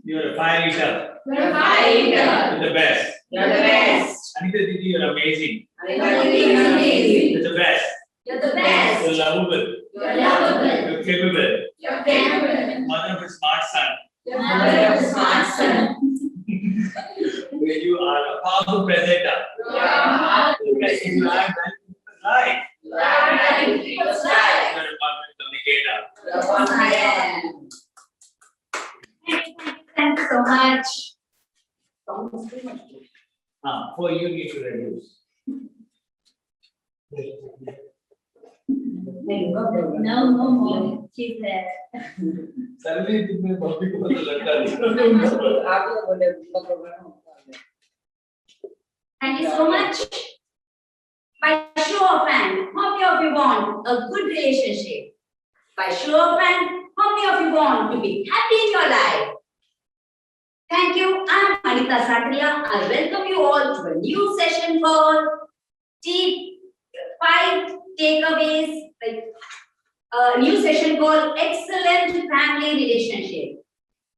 You're a fire eater. You're a fire eater. You're the best. You're the best. Anita Didi, you're amazing. Anita Didi, you're amazing. You're the best. You're the best. You're lovable. You're lovable. You're capable. You're capable. Mother of a smart son. You're mother of a smart son. You are a powerful presenter. You are a powerful You presenter. add value to people's life. You are value to people's life. You're a confident communicator. You're one I am. Thank you so much. For you need to reduce. No more. She's there. Suddenly, this Bobby को पता लगता है. Thank you so much. By show of hand, how many of you want a good relationship? By show of hand, how many of you want to be happy in your life? Thank you. I'm Anita Sakriya. I welcome you all to a new session called 5 takeaways, like a new session called Excellent Family Relationship.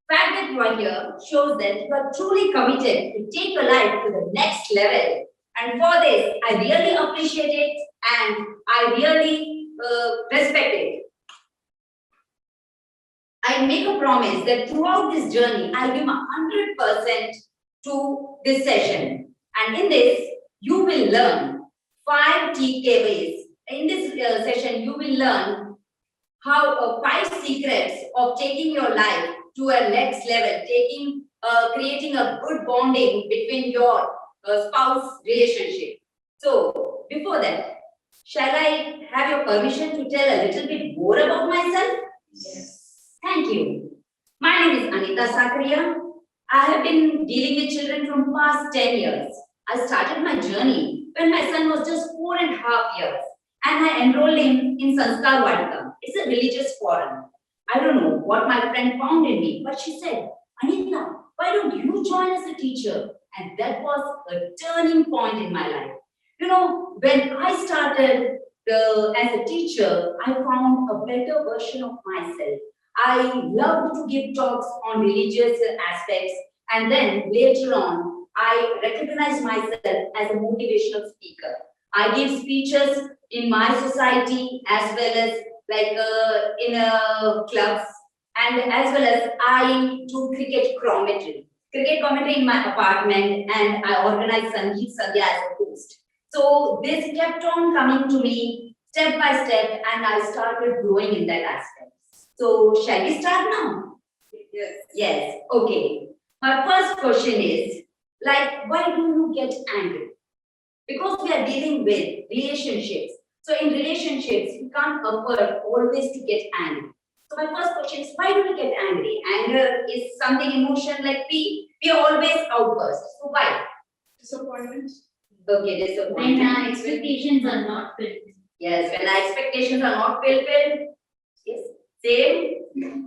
The fact that you are here shows that you are truly committed to take your life to the next level. And for this, I really appreciate it and I really respect it. I make a promise that throughout this journey, I'll give my 100% to this session. And in this, you will learn 5 takeaways. In this session, you will learn how 5 secrets of taking your life to a next level, creating a good bonding between your spouse relationship. So, before that, shall I have your permission to tell a little bit more about myself? Yes. Thank you. My name is Anita Sakriya. I have been dealing with children from past 10 years. I started my journey when my son was just 4.5 years and I enrolled him in Sanskar Vadika. It's a religious forum. I don't know what my friend found in me, but she said, Anita, why don't you join as a teacher? And that was a turning point in my life. You know, when I started as a teacher, I found a better version of myself. I loved to give talks on religious aspects, and then later on, I recognized myself as a motivational speaker. I give speeches in my society as well as in clubs, and as well as I do cricket commentary in my apartment, and I organize Sangeet Sandhya as a host. So this kept on coming to me step by step, and I started growing in that aspect. So shall we start now? Yes. Yes. Okay. My first question is, why do you get angry? Because we are dealing with relationships. So in relationships, you can't afford always to get angry. So my first question is, why do we get angry? Anger is something emotion like we always outburst. So why? Disappointment. Okay, disappointment. When our expectations are not fulfilled. Yes, when our expectations are not fulfilled. Yes. Same?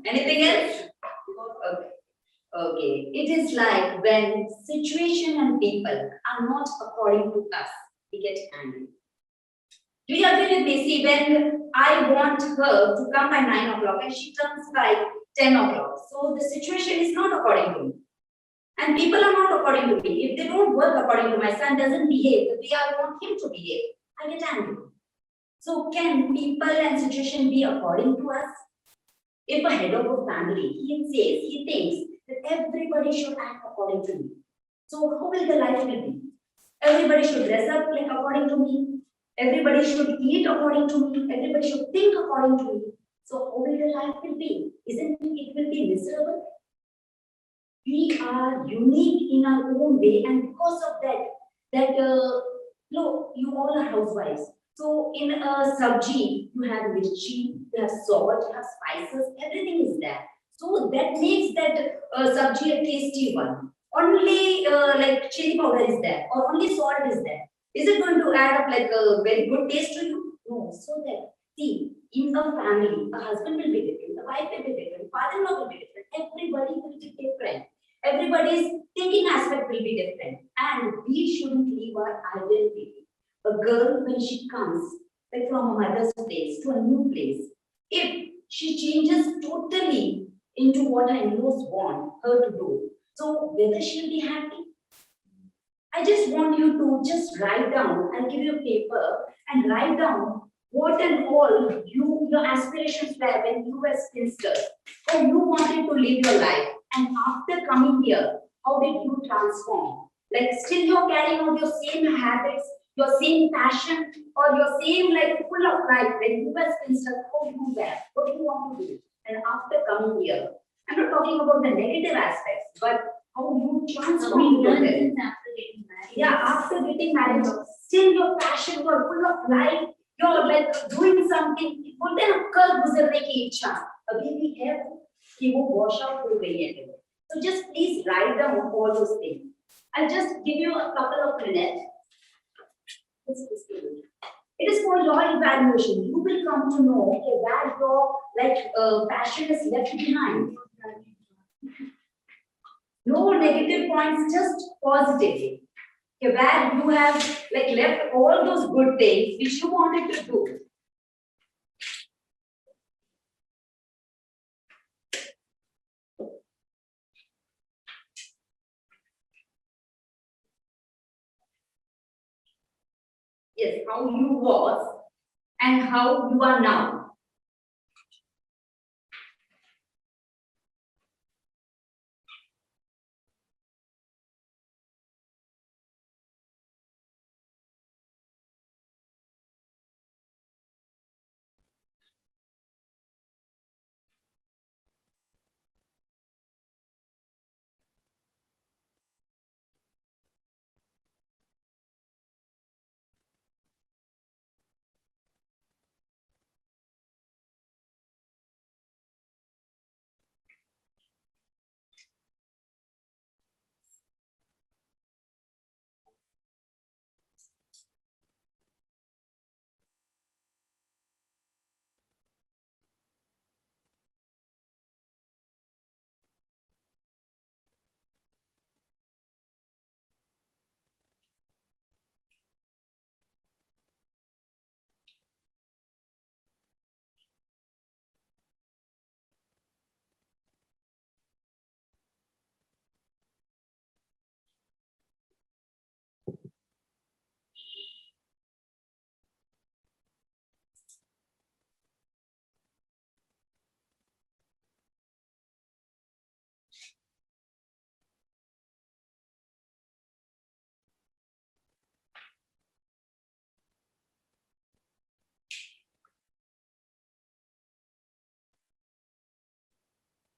Anything else? Okay. Okay. It is like when situation and people are not according to us, we get angry. Do you agree with me? See, when I want her to come by 9 o'clock and she comes by 10 o'clock, so the situation is not according to me. And people are not according to me. If they don't work according to my son, doesn't behave the way I want him to behave, I get angry. So can people and situation be according to us? If a head of a family, he thinks that everybody should act according to me. So how will the life be? Everybody should dress up like according to me. Everybody should eat according to me. Everybody should think according to me. So how will the life be? Isn't it will be miserable? We are unique in our own way, and because of that, look, you all are housewives. So in a sabji, you have mirchi, you have salt, you have spices, everything is there. So that makes that sabji a tasty one. Only like chili powder is there, or only salt is there. Is it going to add up like a very good taste to you? No. So that, see, in a family, a husband will be different, a wife will be different, father-in-law will be different, everybody will be different. Everybody's thinking aspect will be different, and we shouldn't leave our identity. A girl, when she comes like from a mother's place to a new place, if she changes totally into what I most want her to do. So whether she'll be happy. I just want you to just write down, I'll give you a paper and write down what and all your aspirations were when you were spinster, how you wanted to live your life, and after coming here, how did you transform? Like still you're carrying out your same habits, your same passion, or your same like full of life when you were spinster, how you were, what you want to do. And after coming here, I'm not talking about the negative aspects, but how you transform We learn yourself. things after getting married. Yeah, after getting married, still your passion, you're full of life, you're like doing something. बोलते हैं ना कल गुजरने की इच्छा अभी भी है कि वो wash out हो गई है. So just please write down all those things. I'll just give you a couple of minutes. It is for your evaluation. You will come to know okay, where your passion is left behind. No negative points, just positively. Okay, where you have like left all those good things which you wanted to do. Yes, how you was and how you are now.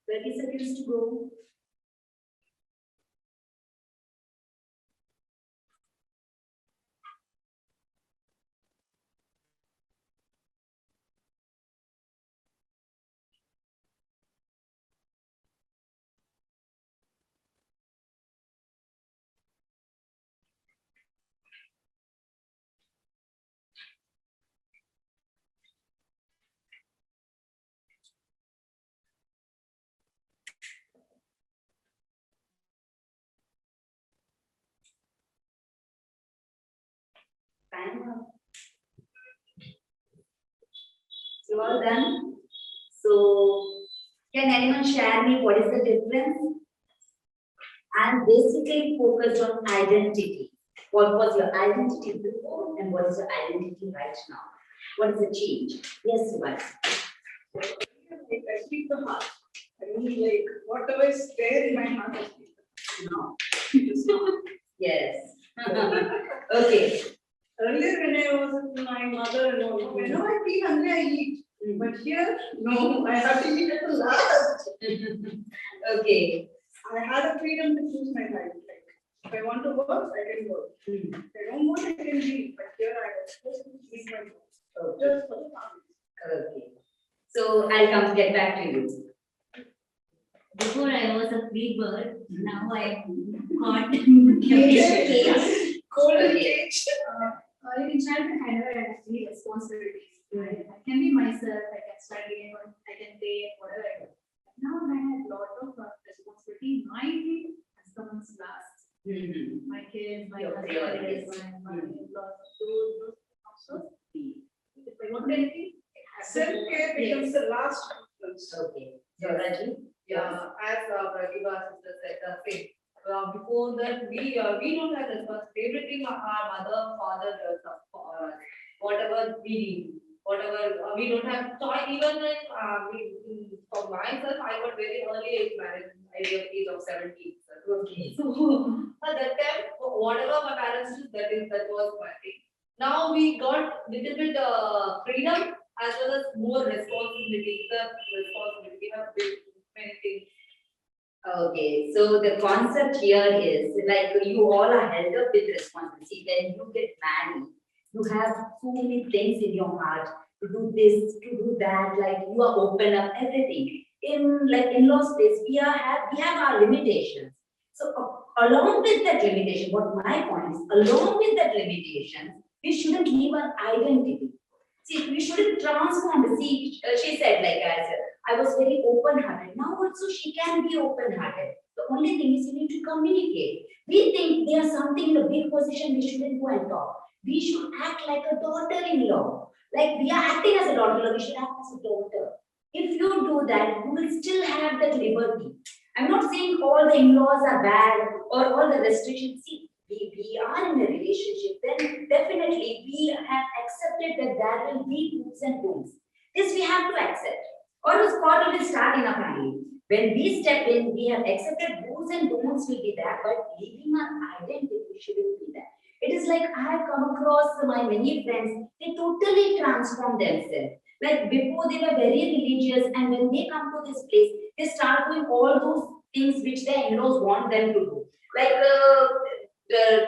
Thirty seconds to go. Time up. So all done. So can anyone share me what is the difference? I'm basically focused on identity. What was your identity before and what is your identity right now? What is the change? Yes, Subhash. I speak the heart. I mean, like, whatever is there in my heart, I speak. No. It is not. Yes. Okay. Earlier, when I was with my mother and all, whenever I feel hungry, I eat. But here, no, I have to eat at the last. Okay. I had a freedom to choose my life. Like, if I want to work, I can work. If I don't want, I can leave. But here, I was supposed to leave my work. Just for the family. Okay. So I'll get back to you. Before I was a free bird, now I got Cage. Golden Okay. cage. In childhood, I never had any responsibilities. I can be myself, I can study, I can play, whatever I do. Now I have a lot of responsibility. My day has come last. My kids, my Your husband, priorities. my in-laws, those also. If I want anything, I have to do Self-care becomes the last preference. Okay. So Raji, as Pratibha sister said, same. Before that, we don't have responsibility. Everything our mother, father does for us. Whatever we need, whatever we don't have choice. Even when for myself, I got very early age marriage, age of 17. Okay. So at that time, whatever my parents did, that was my thing. Now we got little bit freedom as well as more responsibility. We have built many things. Okay, so the concept here is like you all are held up with responsibility. When you get married, you have so many things in your heart to do this, to do that. Like you are open up everything. In like in-laws place, we have our limitations. So along with that limitation, what my point is, along with that limitation, we shouldn't leave our identity. See, we shouldn't transform. See, she said like I was very open-hearted. Now also she can be open-hearted. The only thing is you need to communicate. We think there's something in a big position we shouldn't go and talk. We should act like a daughter-in-law. Like we are acting as a daughter-in-law, we should act as a daughter. If you do that, you will still have that liberty. I'm not saying all the in-laws are bad or all the restrictions. See, we are in a relationship, then definitely we have accepted that there will be do's and don'ts. This we have to accept. Or else God will start in a family. When we step in, we have accepted do's and don'ts will be there, but leaving our identity shouldn't be there. It is like I have come across my many friends, they totally transform themselves. Like before they were very religious, and when they come to this place, they start doing all those things which their in-laws want them to do. Like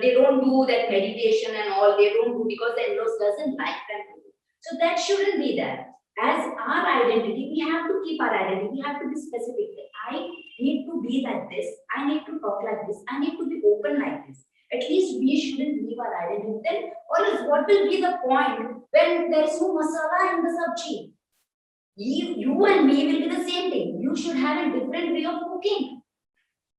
they don't do that meditation and all, they don't do because the in-laws doesn't like them to do. So that shouldn't be there. As our identity, we have to keep our identity, we have to be specific. I need to be like this, I need to talk like this, I need to be open like this. At least we shouldn't leave our identity. Then, or else what will be the point when there is no masala in the sabji? You and me will be the same thing. You should have a different way of cooking.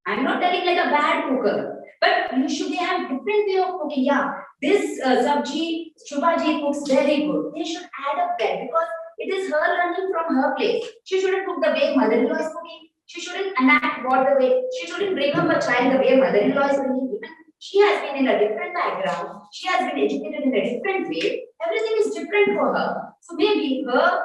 I'm not telling like a bad cooker, but you should have different way of cooking. Yeah, this sabji, Shubhaji cooks very good. They should add up that because it is her learning from her place. She shouldn't cook the way mother-in-law is cooking. She shouldn't enact what the way. She shouldn't bring up a child the way mother-in-law is bringing. She has been in a different background. She has been educated in a different way. Everything is different for her. So maybe her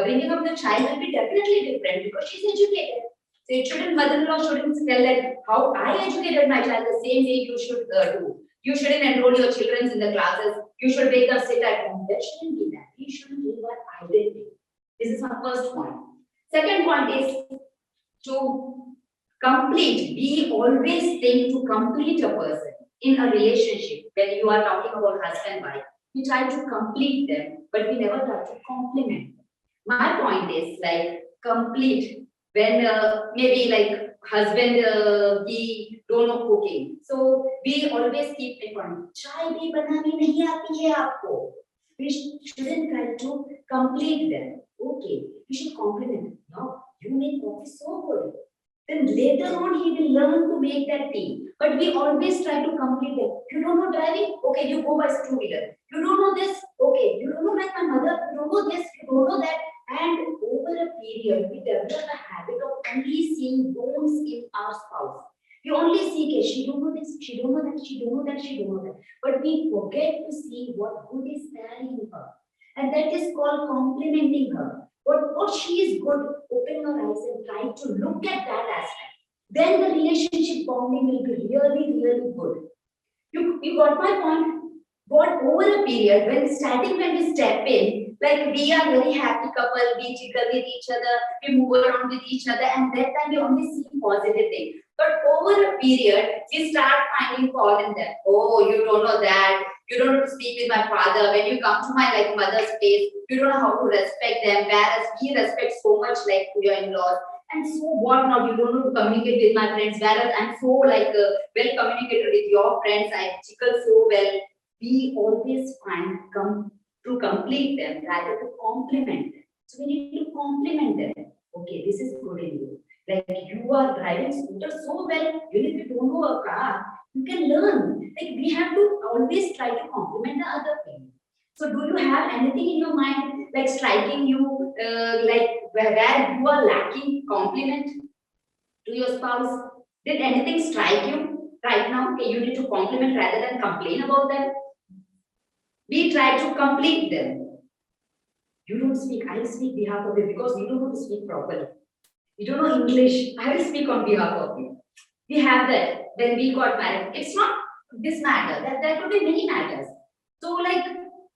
bringing up the child will be definitely different because she's educated. So it shouldn't, mother-in-law shouldn't tell that how I educated my child the same way you should do. You shouldn't enroll your children in the classes. You should make them sit at home. That shouldn't be that. We shouldn't leave our identity. This is my first point. Second point is to complete. We always think to complete a person in a relationship. When you are talking about husband and wife, we try to complete them, but we never try to complement them. My point is like complete. When maybe like husband he don't know cooking, so we always keep in mind. Chai bhi banani nahi aati hai aapko. We shouldn't try to complete them. Okay, we should compliment. No, you make coffee so good. Then later on he will learn to make that tea. But we always try to complete them. You don't know driving? Okay, you go by two-wheeler. You don't know this? Okay, you don't know like my mother. You don't know this. You don't know that. And over a period, we develop a habit of only seeing don'ts in our spouse. We only see, okay, she don't know this, she don't know that, she don't know that, she don't know that. But we forget to see what good is there in her. And that is called complimenting her. What she is good, open your eyes and try to look at that aspect. Then the relationship bonding will be really, really good. You got my point? But over a period, when we step in, like we are very happy couple, we jiggle with each other, we move around with each other, and that time we only see positive things. But over a period, we start finding fault in them. Oh, you don't know that. You don't know to speak with my father. When you come to my like mother's place, you don't know how to respect them. Whereas we respect so much like your in-laws. And so what now? You don't know to communicate with my friends. Whereas I'm so like well communicated with your friends. I jiggle so well. We always find to complete them rather to compliment them. So we need to compliment them. Okay, this is good in you. Like you are driving scooter so well, even if you don't know a car, you can learn. Like we have to always try to compliment the other thing. So do you have anything in your mind like striking you, like where you are lacking compliment? to your spouse? Did anything strike you right now? Okay, you need to compliment rather than complain about them. We try to complete them. You don't speak, I will speak behalf of you because you don't know to speak properly. You don't know English, I will speak on behalf of you. We have that when we got married. It's not this matter, there could be many matters. So like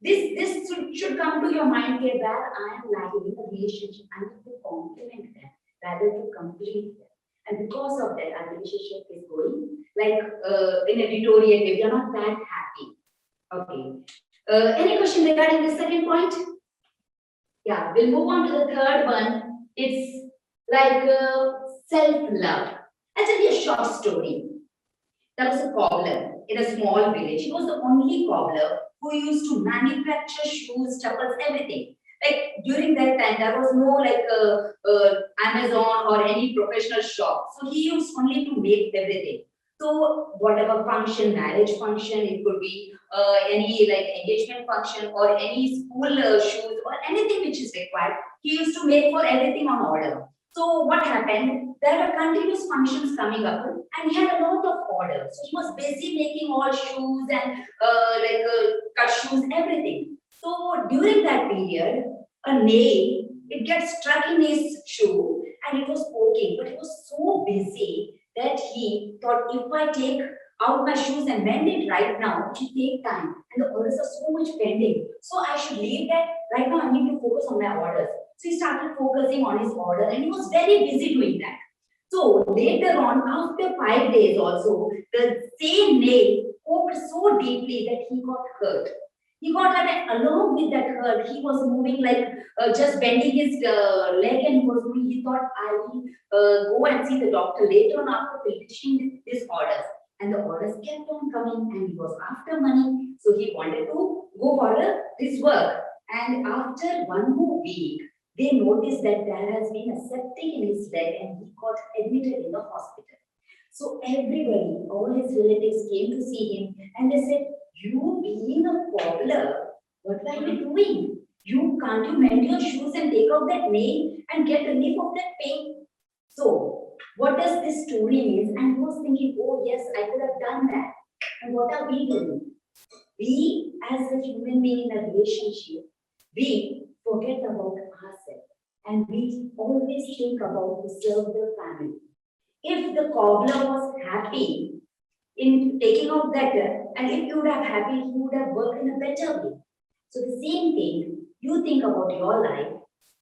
this should come to your mind here that I am lacking in a relationship. I need to compliment them rather than complete them. And because of that, our relationship is going like in a deteriorate way. We are not that happy. Okay. Any question regarding the second point? Yeah, we'll move on to the third one. It's like self-love. I'll tell you a short story. There was a cobbler in a small village. He was the only cobbler who used to manufacture shoes, chappals, everything. Like during that time, there was no like Amazon or any professional shop. So he used only to make everything. So whatever function, marriage function, it could be any like engagement function or any school shoes or anything which is required. He used to make for everything on order. So what happened? There were continuous functions coming up, and he had a lot of orders. So he was busy making all shoes and cut shoes, everything. So during that period, a nail, it gets stuck in his shoe and it was poking, but he was so busy that he thought, if I take out my shoes and mend it right now, it will take time and the orders are so much pending. So I should leave that right now. I need to focus on my orders. So he started focusing on his order and he was very busy doing that. So later on, after 5 days also, the same nail poked so deeply that he got hurt. He got hurt, and along with that hurt, he was moving like just bending his leg and he was moving. He thought, I will go and see the doctor later on after finishing these orders. And the orders kept on coming and he was after money. So he wanted to go for this work. And after 1 more week, they noticed that there has been a septic in his leg and he got admitted in the hospital. So everybody, all his relatives came to see him and they said, you being a cobbler, what are you doing? Can't you mend your shoes and take out that nail and get relief of that pain? So what does this story mean? And he was thinking, oh yes, I could have done that. And what are we doing? We as a human being in a relationship, we forget about ourselves and we always think about to serve the family. If the cobbler was happy in taking out that, and if you would have happy, he would have worked in a better way. So the same thing, you think about your life.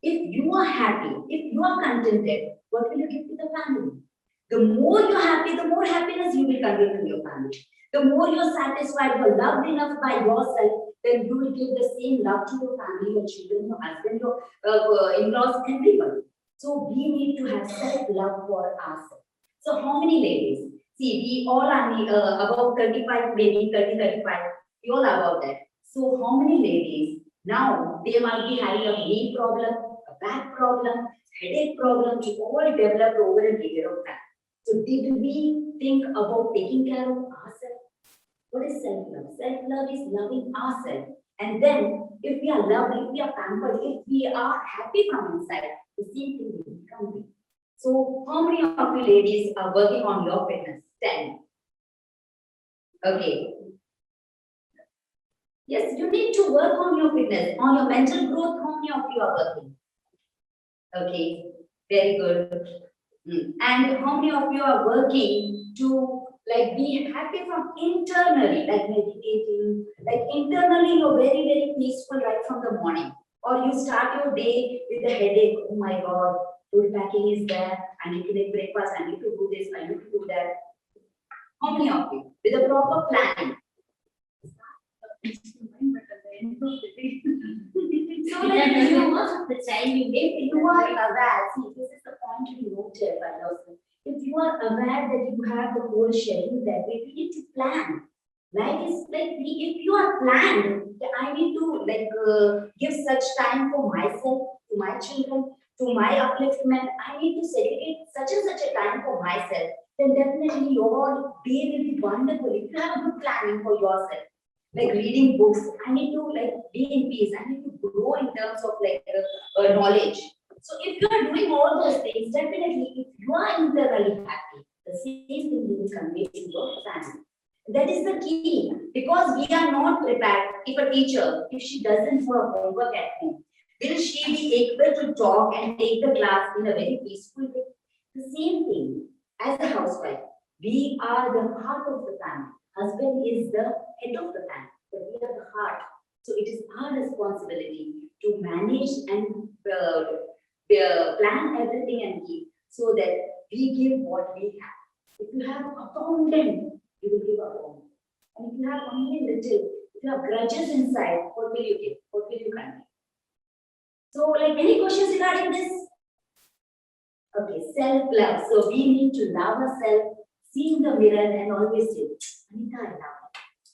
If you are happy, if you are contented, what will you give to the family? The more you're happy, the more happiness you will convey to your family. The more you're satisfied, you're loved enough by yourself, then you will give the same love to your family, your children, your husband, your in-laws, everybody. So we need to have self-love for ourselves. So how many ladies? See, we all are above 35, maybe 30, 35. We all are above that. So how many ladies now they might be having a knee problem, a back problem, headache problem, we all developed over a period of time. So did we think about taking care of ourselves? What is self-love? Self-love is loving ourselves. And then if we are loved, if we are pampered, if we are happy from inside, the same thing will become. So how many of you ladies are working on your fitness? 10. Okay. Yes, you need to work on your fitness, on your mental growth. How many of you are working? Okay, very good. And how many of you are working to like be happy from internally, like meditating, like internally you're very, very peaceful right from the morning. Or you start your day with a headache. Oh my God, food packing is there. I need to make breakfast. I need to do this. I need to do that. How many of you? With a proper planning. So like Most of the time you get if you are aware, see, this is the point to be noted by yourself. If you are aware that you have the whole schedule that way, we need to plan. Life is like, if you are planned, I need to like give such time for myself, to my children, to my upliftment. I need to segregate such and such a time for myself. Then definitely your day will be wonderful. If you have a good planning for yourself, like reading books, I need to like be in peace. I need to grow in terms of like knowledge. So if you are doing all those things, definitely if you are internally happy, the same thing you will convey to your family. That is the key, because we are not prepared. If a teacher, if she doesn't do her homework at home, will she be able to talk and take the class in a very peaceful way? The same thing as a housewife. We are the heart of the family. Husband is the head of the family, but we are the heart. So it is our responsibility to manage and plan everything and keep, so that we give what we have. If you have abundant, you will give abundant. And if you have only little, if you have grudges inside, what will you give? What will you convey? So, like, any questions regarding this? Okay, self-love. So we need to love ourselves, see in the mirror and always say, Anita, I love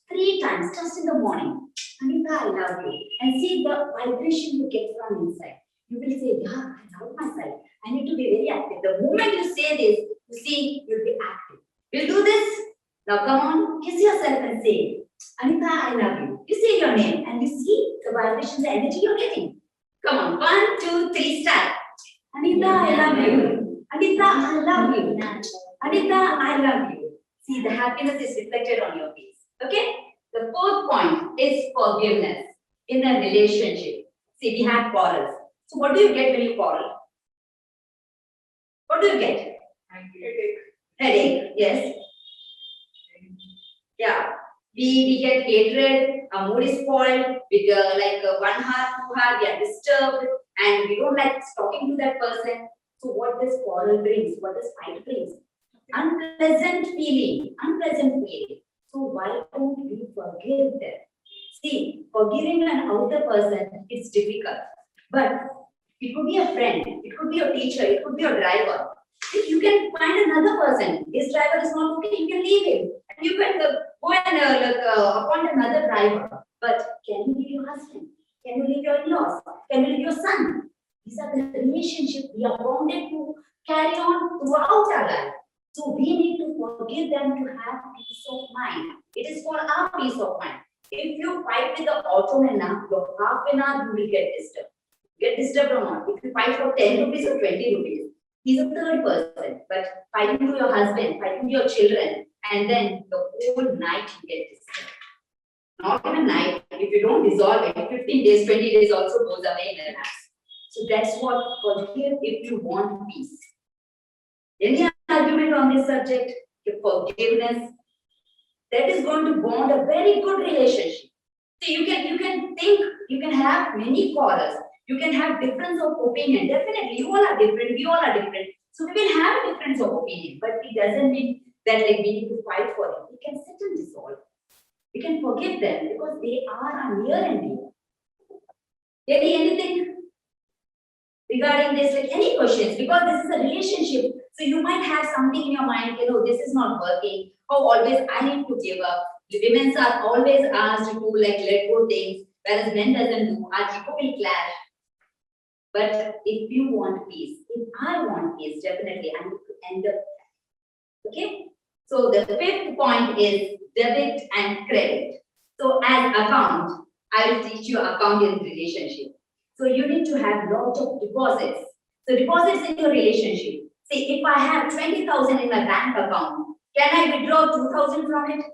you. 3 times, just in the morning. Anita, I love you. And see the vibration you get from inside. You will say, yeah, I love myself. I need to be very active. The moment you say this, you see, you'll be active. We'll do this. Now come on, kiss yourself and say, Anita, I love you. You say your name and you see the vibration, the energy you're getting. Come on, 1, 2, 3, start. Anita, I love you. Anita, I love you. Anita, I love you. See, the happiness is reflected on your face. Okay? The 4th point is forgiveness in a relationship. See, we have quarrels. So what do you get when you quarrel? What do you get? Headache. Headache, yes. Yeah. We get hatred, our mood is spoiled, we like 1 hour, 2 hours, we are disturbed, and we don't like talking to that person. So what does quarrel brings? What does fight brings? Unpleasant feeling, unpleasant feeling. So why don't we forgive them? See, forgiving an outer person is difficult, but it could be a friend, it could be a teacher, it could be a driver. If you can find another person, this driver is not okay, you can leave him. And you can go and appoint another driver. But can you leave your husband? Can you leave your in-laws? Can you leave your son? These are the relationships we are bonded to carry on throughout our life. So we need to forgive them to have peace of mind. It is for our peace of mind. If you fight with the automan, your half an hour you will get disturbed. Get disturbed or not. If you fight for 10 rupees or 20 rupees, he's a third person. But fighting to your husband, fighting to your children, and then the whole night you get disturbed. Not even night. If you don't dissolve it, 15 days, 20 days also goes away in the lapse. So that's what forgive if you want peace. Any argument on this subject? Forgiveness. That is going to bond a very good relationship. So you can think, you can have many quarrels. You can have difference of opinion. Definitely, you all are different. We all are different. So we will have a difference of opinion, but it doesn't mean that like we need to fight for it. We can sit and dissolve. We can forgive them because they are our near and dear. Anything regarding this? Like any questions? Because this is a relationship, so you might have something in your mind. This is not working. Oh, always I need to give up. The women are always asked to like let go things, whereas men doesn't do. Our ego will clash. But if you want peace, if I want peace, definitely I need to end up. Okay? So the 5th point is debit and credit. So as account, I will teach you account in relationship. So you need to have lots of deposits. So deposits in your relationship. See, if I have 20,000 in my bank account, can I withdraw 2,000 from it?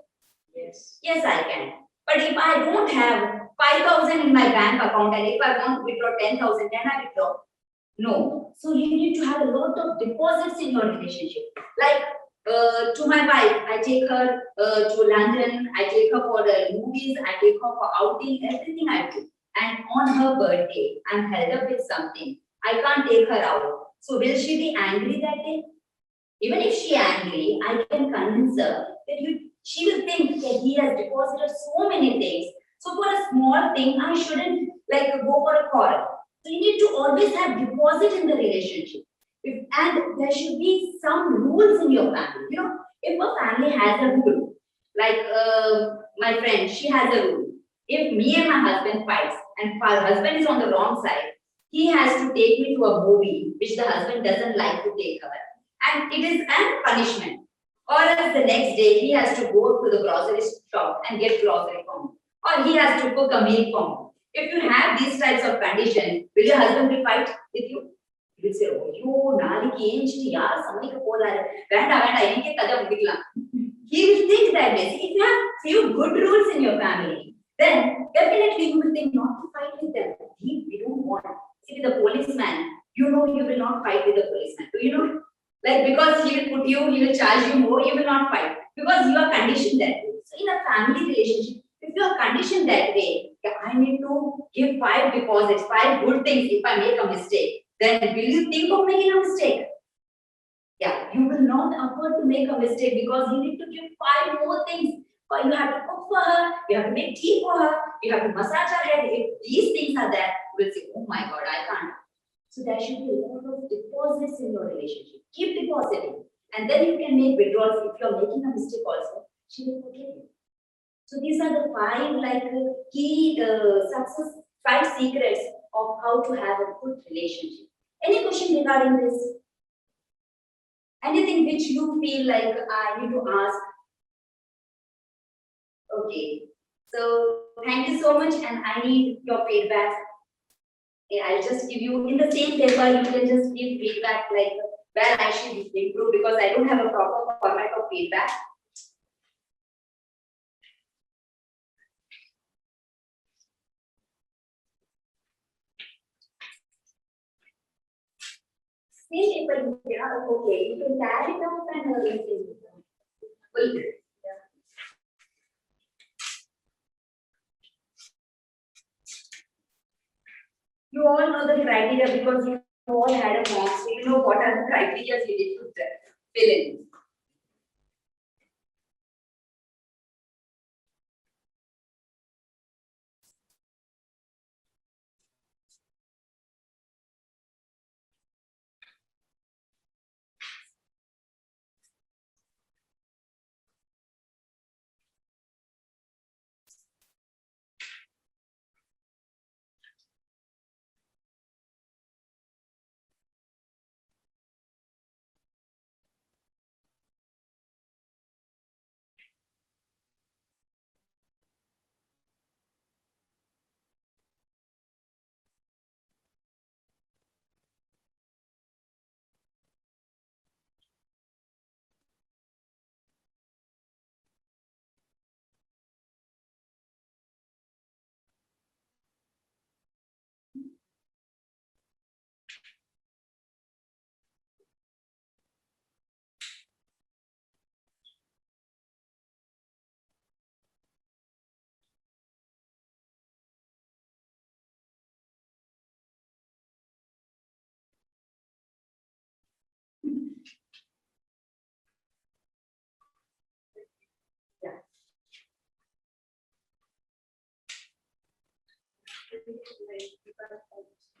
Yes. Yes, I can. But if I don't have 5,000 in my bank account and if I want to withdraw 10,000, can I withdraw? No. So you need to have a lot of deposits in your relationship. Like to my wife, I take her to London, I take her for the movies, I take her for outing, everything I do. And on her birthday, I'm held up with something. I can't take her out. So will she be angry that day? Even if she angry, I can convince her that she will think that he has deposited so many things. So for a small thing, I shouldn't like go for a quarrel. So you need to always have deposit in the relationship. And there should be some rules in your family. If a family has a rule, like my friend, she has a rule. If me and my husband fights and my husband is on the wrong side, he has to take me to a movie which the husband doesn't like to take her. And it is a punishment. Or else the next day he has to go to the grocery shop and get grocery for me. Or he has to cook a meal for me. If you have these types of conditions, will your husband will fight with you? You will say, oh, you naliki enchiti yaar samnika podare. Venda inke kada mudikla. He will think that way. See, if you have few good rules in your family, then definitely you will think not to fight with them. We don't want. See, with the policeman, you know you will not fight with the policeman. Do you know? Like, because he will put you, he will charge you more, you will not fight. Because you are conditioned that way. So in a family relationship, if you are conditioned that way, yeah, I need to give 5 deposits, 5 good things if I make a mistake. Then will you think of making a mistake? Yeah, you will not afford to make a mistake because you need to give 5 more things. Or you have to cook for her, you have to make tea for her, you have to massage her head. If these things are there, you will say, oh my God, I can't. So there should be a lot of deposits in your relationship. Keep depositing. And then you can make withdrawals. If you are making a mistake also, she will forgive you. So these are the 5 key success, 5 secrets of how to have a good relationship. Any question regarding this? Anything which you feel like I need to ask? Okay. So thank you so much, and I need your feedback. I'll just give you in the same paper. You can just give feedback like where I should improve because I don't have a proper format of feedback. Same paper, yeah, okay. You can carry it out and well, you all know the criteria because you all had a mock, so you know what are the criteria you need to fill in.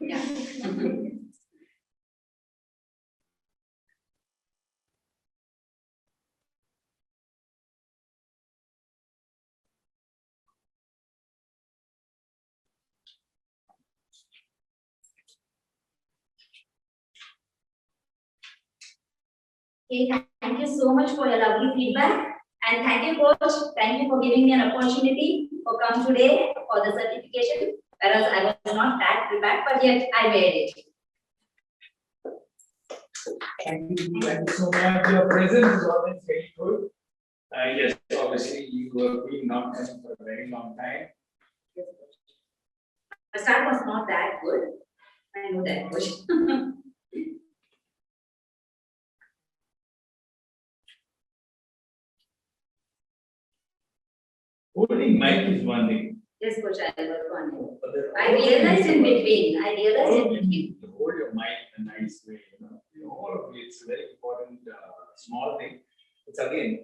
Yeah. Okay, thank you so much for your lovely feedback. And thank you, coach. Thank you for giving me an opportunity for come today for the certification. Whereas I was not that prepared, but yet I made it. Thank you so much. Your presence is always very good. Yes, obviously you have been not coming for a very long time. The start was not that good. I know that, coach. Holding mic is one thing. Yes, coach, I work on it. But there are I realized in between. to hold your mic in a nice way, all of it, it's a very important small thing. It's again